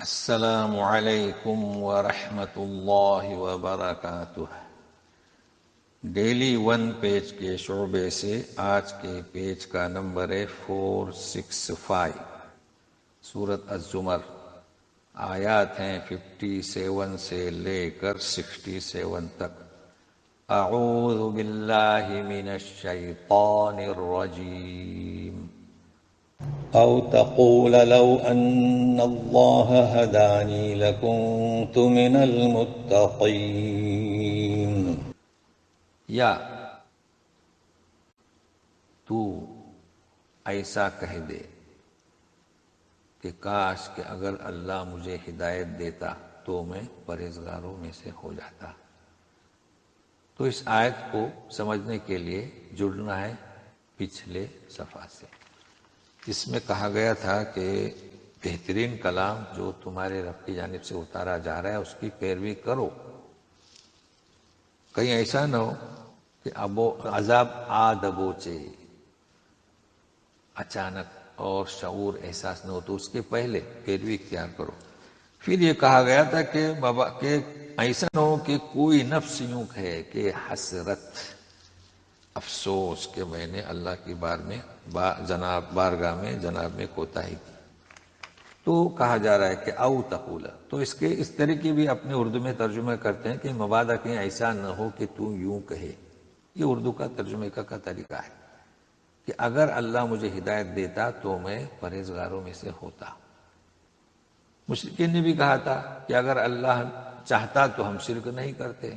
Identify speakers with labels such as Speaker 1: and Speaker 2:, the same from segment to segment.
Speaker 1: السلام علیکم ورحمۃ اللہ وبرکاتہ۔ ڈیلی ون پیج کے شعبے سے آج کے پیج کا نمبر ہے 465۔ سورۃ الزمر، آیات ہیں 57 سے لے کر 67 تک۔ اعوذ باللہ من الشیطان الرجیم۔ أو تقول لو أن الله هداني لكنت من المتقين، یا تو ایسا کہہ دے کہ کاش کہ اگر اللہ مجھے ہدایت دیتا تو میں پرہیزگاروں میں سے ہو جاتا۔ تو اس آیت کو سمجھنے کے لیے جڑنا ہے پچھلے صفحہ سے۔ اس میں کہا گیا تھا کہ بہترین کلام جو تمہارے رب کی جانب سے اتارا جا رہا ہے اس کی پیروی کرو، کہیں ایسا نہ ہو کہ عذاب آ دبوچے اچانک اور شعور احساس نہ ہو، تو اس کے پہلے پیروی اختیار کرو۔ پھر یہ کہا گیا تھا کہ ایسا نہ ہو کہ کوئی نفس یوں کہے کہ حسرت، افسوس کہ میں نے اللہ کی بارگاہ میں جناب میں کوتاہی کی۔ تو کہا جا رہا ہے کہ او تقول، تو اس کے اس طرح کی بھی اپنے اردو میں ترجمہ کرتے ہیں کہ مبادا کہیں ایسا نہ ہو کہ تو یوں کہے۔ یہ اردو کا ترجمے کا طریقہ ہے کہ اگر اللہ مجھے ہدایت دیتا تو میں پرہیزگاروں میں سے ہوتا۔ مشرکین نے بھی کہا تھا کہ اگر اللہ چاہتا تو ہم شرک نہیں کرتے۔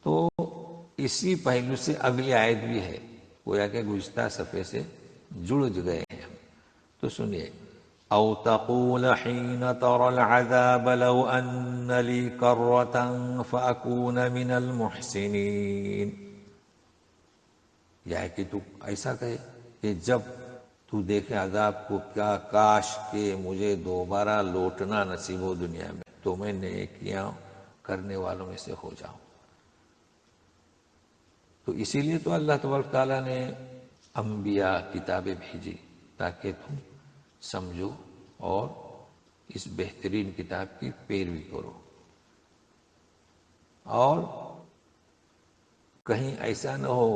Speaker 1: تو اسی پہلو سے اگلی آیت بھی ہے، گویا کہ گزشتہ صفحے سے جڑ گئے ہیں ہم۔ تو سنیے، او تقول حين ترى العذاب لو ان لي كرة فاكون من المحسنين، یا ہے کہ تو ایسا کہے کہ جب تو دیکھے عذاب کو، کیا کاش کہ مجھے دوبارہ لوٹنا نصیب ہو دنیا میں تو میں نیکیاں کرنے والوں میں سے ہو جاؤں۔ تو اسی لیے تو اللہ تبارک تعالیٰ نے انبیاء کتابیں بھیجی تاکہ تم سمجھو اور اس بہترین کتاب کی پیروی کرو۔ اور کہیں ایسا نہ ہو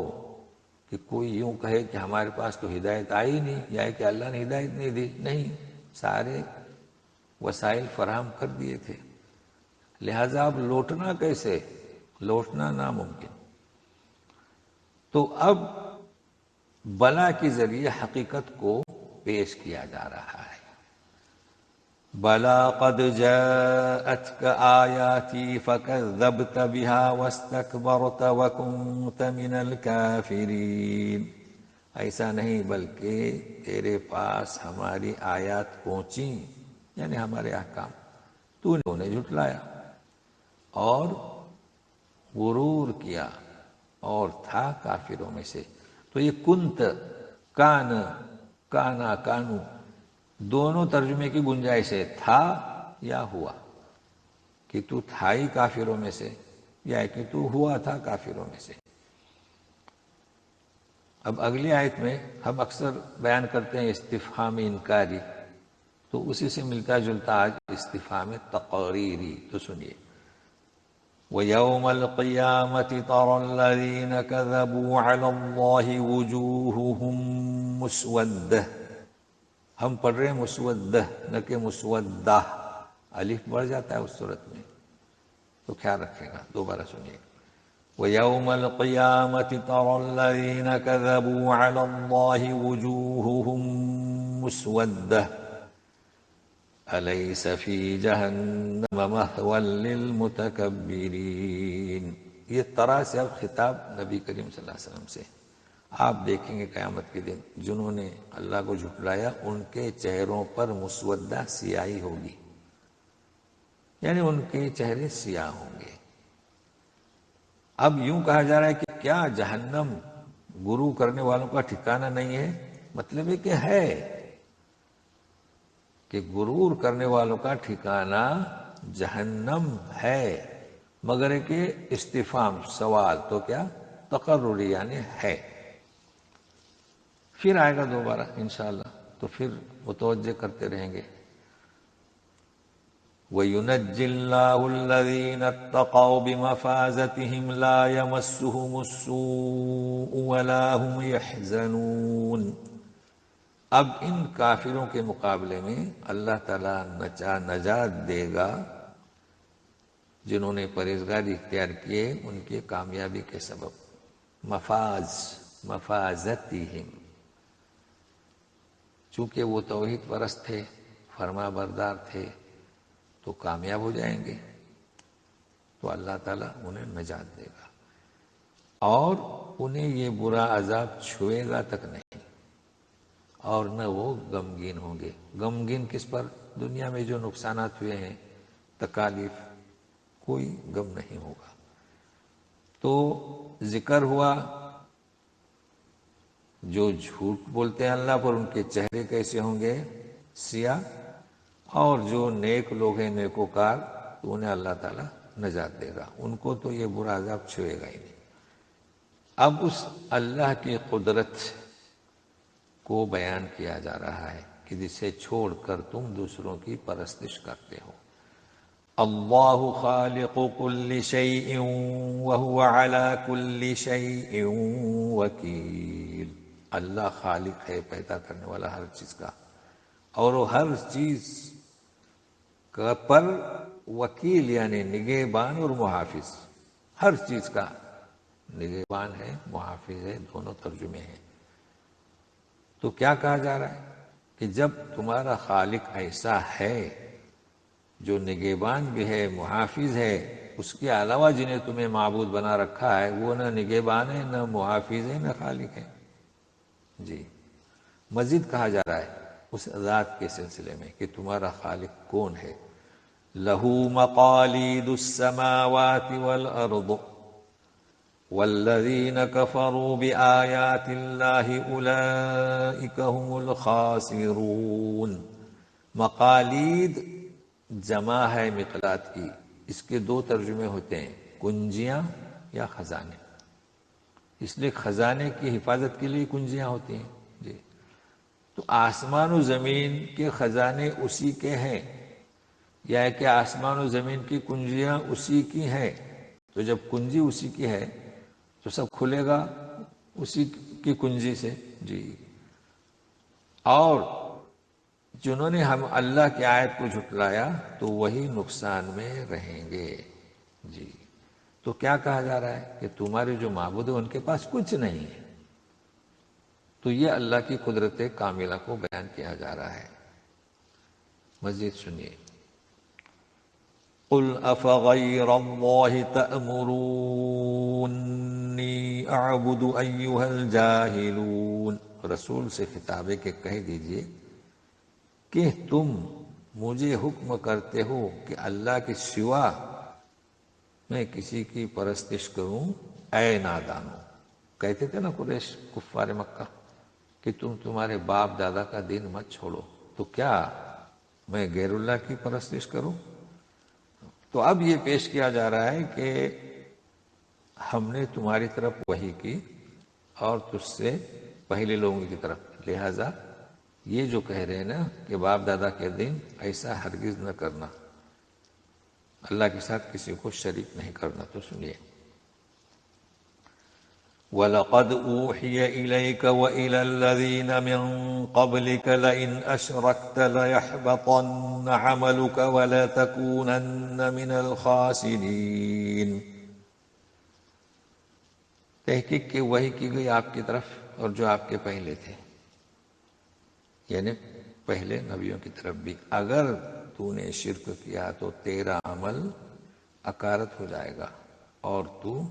Speaker 1: کہ کوئی یوں کہے کہ ہمارے پاس تو ہدایت آئی نہیں، یا کہ اللہ نے ہدایت نہیں دی۔ نہیں، سارے وسائل فراہم کر دیے تھے، لہذا اب لوٹنا کیسے؟ لوٹنا ناممکن۔ تو اب بلا کے ذریعے حقیقت کو پیش کیا جا رہا ہے۔ بلا قد جاءتك آیاتی فکذبت بها واستکبرت وکنت من الکافرین، ایسا نہیں بلکہ تیرے پاس ہماری آیات پہنچی، یعنی ہمارے احکام، تو نے انہیں جھٹلایا اور غرور کیا اور تھا کافروں میں سے۔ تو یہ کنت، کانو دونوں ترجمے کی گنجائش ہے، تھا یا ہوا، کہ تو تھا ہی کافروں میں سے یا کہ تو ہوا تھا کافروں میں سے۔ اب اگلی آیت میں ہم اکثر بیان کرتے ہیں استفہام انکاری، تو اسی سے ملتا جلتا آج استفہام تقریری۔ تو سنیے، وَيَوْمَ الْقِيَامَةِ تَرَى الَّذِينَ كَذَبُوا عَلَى اللَّهِ وُجُوهُهُمْ مُسْوَدَّةٌ، ہم پڑھ رہے ہیں مسودہ نہ کہ مسودہ، الف بڑھ جاتا ہے اس صورت میں، تو خیال رکھے گا۔ دوبارہ سنیے، وَيَوْمَ الْقِيَامَةِ تَرَى الَّذِينَ كَذَبُوا عَلَى اللَّهِ وُجُوهُهُمْ مُسْوَدَّةٌ أَلَيْسَ فِي جَهَنَّمَ مَثْوًى لِلْمُتَكَبِّرِينَ۔ یہ طرح سے اب خطاب نبی کریم صلی اللہ علیہ وسلم سے۔ آپ دیکھیں گے قیامت کے دن جنہوں نے اللہ کو جھٹلایا ان کے چہروں پر مسودہ سیاہی ہوگی، یعنی ان کے چہرے سیاہ ہوں گے۔ اب یوں کہا جا رہا ہے کہ کیا جہنم غرور کرنے والوں کا ٹھکانہ نہیں ہے؟ مطلب ہے کہ ہے، کہ غرور کرنے والوں کا ٹھکانہ جہنم ہے، مگر ہے کہ استفہام سوال، تو کیا تقرری، یعنی ہے۔ پھر آئے گا دوبارہ انشاءاللہ تو پھر متوجہ کرتے رہیں گے. وَيُنَجِّ اللَّهُ الَّذِينَ اتَّقَوْا بِمَفَازَتِهِمْ لَا يَمَسُّهُمُ السُّوءُ وَلَا هُمْ يَحْزَنُونَ. اب ان کافروں کے مقابلے میں اللہ تعالیٰ نجات دے گا جنہوں نے پرہیزگاری اختیار کیے ان کی کامیابی کے سبب. مفازتہم، چونکہ وہ توحید پرست تھے، فرما بردار تھے، تو کامیاب ہو جائیں گے، تو اللہ تعالیٰ انہیں نجات دے گا اور انہیں یہ برا عذاب چھوئے گا تک نہیں، اور نہ وہ غمگین ہوں گے. غمگین کس پر؟ دنیا میں جو نقصانات ہوئے ہیں، تکالیف، کوئی غم نہیں ہوگا. تو ذکر ہوا جو جھوٹ بولتے ہیں اللہ پر، ان کے چہرے کیسے ہوں گے؟ سیاہ. اور جو نیک لوگ ہیں، نیکوکار، تو انہیں اللہ تعالیٰ نجات دے گا، ان کو تو یہ برا عذاب چھوئے گا ہی نہیں. اب اس اللہ کی قدرت کو بیان کیا جا رہا ہے کہ جسے چھوڑ کر تم دوسروں کی پرستش کرتے ہو. اللہ خالق کل شیء وہو علی کل شیء وکیل. اللہ خالق ہے، پیدا کرنے والا ہر چیز کا، اور وہ ہر چیز کا پر وکیل یعنی نگہبان اور محافظ. ہر چیز کا نگہبان ہے، محافظ ہے، دونوں ترجمے ہیں. تو کیا کہا جا رہا ہے کہ جب تمہارا خالق ایسا ہے جو نگہبان بھی ہے، محافظ ہے، اس کے علاوہ جنہیں تمہیں معبود بنا رکھا ہے وہ نہ نگہبان ہے، نہ محافظ ہے، نہ خالق ہے. جی مزید کہا جا رہا ہے اس ذات کے سلسلے میں کہ تمہارا خالق کون ہے. لَهُ مَقَالِيدُ السَّمَاوَاتِ وَالْأَرْضِ وَالَّذِينَ كَفَرُوا بِآيَاتِ اللَّهِ أُولَئِكَ هُمُ الْخَاسِرُونَ. مقالید جمع ہے مقلات کی، اس کے دو ترجمے ہوتے ہیں، کنجیاں یا خزانے. اس لیے خزانے کی حفاظت کے لیے کنجیاں ہوتی ہیں. جی تو آسمان و زمین کے خزانے اسی کے ہیں، یا کہ آسمان و زمین کی کنجیاں اسی کی ہیں؟ تو جب کنجی اسی کی ہے تو سب کھلے گا اسی کی کنجی سے. جی اور جنہوں نے ہم اللہ کی آیت کو جھٹلایا تو وہی نقصان میں رہیں گے. جی تو کیا کہا جا رہا ہے کہ تمہارے جو معبود ہیں ان کے پاس کچھ نہیں ہے. تو یہ اللہ کی قدرت کاملہ کو بیان کیا جا رہا ہے. مزید سنیے. قل افغیر اللہ تأمرونی اعبد ایھا الجاہلون. رسول سے خطاب ہے کہ کہہ دیجئے کہ تم مجھے حکم کرتے ہو کہ اللہ کے سوا میں کسی کی پرستش کروں. اے نادانو، کہتے تھے نا قریش کفار مکہ کہ تمہارے باپ دادا کا دین مت چھوڑو، تو کیا میں غیر اللہ کی پرستش کروں؟ تو اب یہ پیش کیا جا رہا ہے کہ ہم نے تمہاری طرف وحی کی اور تجھ سے پہلے لوگوں کی طرف، لہذا یہ جو کہہ رہے ہیں نا کہ باپ دادا کے دین، ایسا ہرگز نہ کرنا، اللہ کے ساتھ کسی کو شریک نہیں کرنا. تو سنیے. وَلَقَدْ أُوحِيَ إِلَيْكَ وَإِلَى الَّذِينَ مِن قَبْلِكَ لَئِنْ أَشْرَكْتَ لَيَحْبَطَنَّ عَمَلُكَ وَلَتَكُونَنَّ مِنَ الْخَاسِرِينَ. تحقیق کہ وحی کی گئی آپ کی طرف اور جو آپ کے پہلے تھے، یعنی پہلے نبیوں کی طرف بھی، اگر تو نے شرک کیا تو تیرا عمل اکارت ہو جائے گا اور تو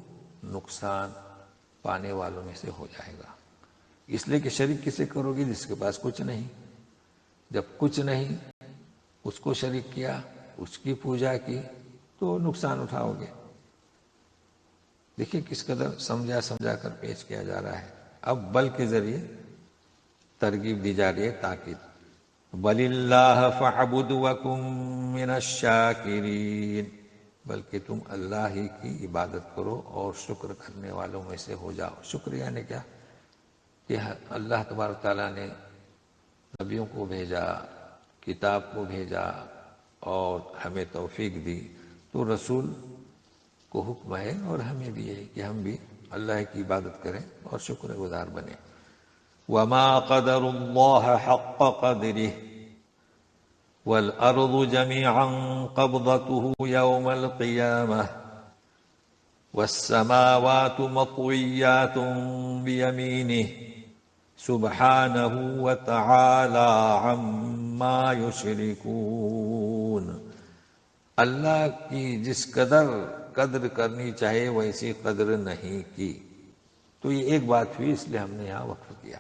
Speaker 1: نقصان پانے والوں میں سے ہو جائے گا. اس لیے کہ شریک کسے کرو گی؟ جس کے پاس کچھ نہیں. جب کچھ نہیں اس کو شریک کیا، اس کی پوجا کی، تو نقصان اٹھاؤ گے. دیکھیے کس قدر سمجھا کر پیش کیا جا رہا ہے. اب بل کے ذریعے ترغیب دی جا رہی ہے، تاکید. بَلِ اللَّهَ فَاعْبُدْ وَكُن مِّنَ الشَّاكِرِينَ. بلکہ تم اللہ ہی کی عبادت کرو اور شکر کرنے والوں میں سے ہو جاؤ. شکر یعنی کیا؟ کہ اللہ تبارک تعالیٰ نے نبیوں کو بھیجا، کتاب کو بھیجا اور ہمیں توفیق دی، تو رسول کو حکم ہے اور ہمیں بھی ہے کہ ہم بھی اللہ کی عبادت کریں اور شکر گزار بنیں۔ وما قدر اللہ حق قدرہ والارض جميعا قبضته يوم القیامہ والسماوات مطویات بیمینہ سبحانہ وتعالی عما یشرکون۔ اللہ کی جس قدر کرنی چاہیے ویسی قدر نہیں کی۔ تو یہ ایک بات ہوئی، اس لیے ہم نے یہاں وقف کیا۔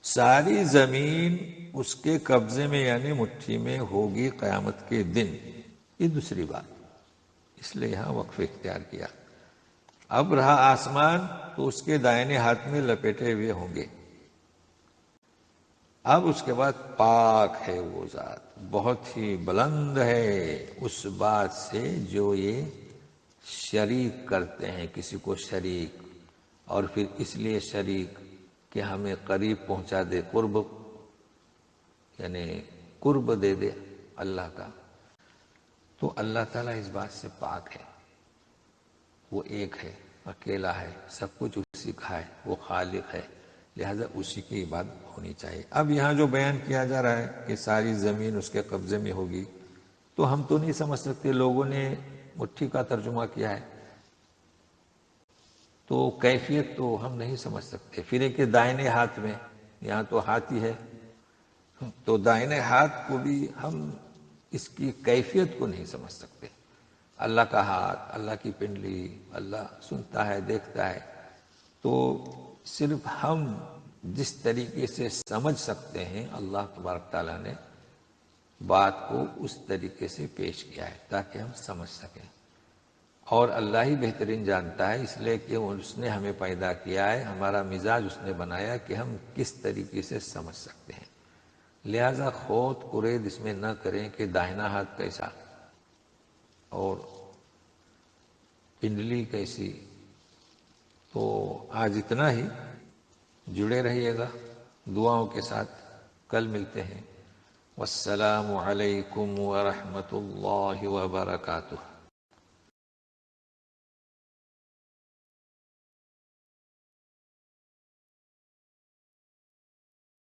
Speaker 1: ساری زمین اس کے قبضے میں یعنی مٹھی میں ہوگی قیامت کے دن، یہ دوسری بات، اس لیے یہاں وقف اختیار کیا۔ اب رہا آسمان، تو اس کے دائنے ہاتھ میں لپیٹے ہوئے ہوں گے۔ اب اس کے بعد پاک ہے وہ ذات، بہت ہی بلند ہے اس بات سے جو یہ شریک کرتے ہیں کسی کو شریک، اور پھر اس لیے شریک کہ ہمیں قریب پہنچا دے، قرب یعنی قرب دے دے اللہ کا۔ تو اللہ تعالیٰ اس بات سے پاک ہے، وہ ایک ہے، اکیلا ہے، سب کچھ اسی کا ہے، وہ خالق ہے، لہذا اسی کی عبادت ہونی چاہیے۔ اب یہاں جو بیان کیا جا رہا ہے کہ ساری زمین اس کے قبضے میں ہوگی، تو ہم تو نہیں سمجھ سکتے، لوگوں نے مٹھی کا ترجمہ کیا ہے، تو کیفیت تو ہم نہیں سمجھ سکتے۔ پھر ایک دائنے ہاتھ میں، یہاں تو ہاتھ ہی ہے، تو دائنے ہاتھ کو بھی ہم اس کی کیفیت کو نہیں سمجھ سکتے۔ اللہ کا ہاتھ، اللہ کی پنڈلی، اللہ سنتا ہے، دیکھتا ہے، تو صرف ہم جس طریقے سے سمجھ سکتے ہیں اللہ تبارک تعالیٰ نے بات کو اس طریقے سے پیش کیا ہے تاکہ ہم سمجھ سکیں، اور اللہ ہی بہترین جانتا ہے، اس لیے کہ اس نے ہمیں پیدا کیا ہے، ہمارا مزاج اس نے بنایا کہ ہم کس طریقے سے سمجھ سکتے ہیں۔ لہذا خود قرید اس میں نہ کریں کہ داہنا ہاتھ کیسا اور پنڈلی کیسی۔ تو آج اتنا ہی، جڑے رہیے گا دعاؤں کے ساتھ، کل ملتے ہیں۔ والسلام علیکم ورحمۃ اللہ وبرکاتہ۔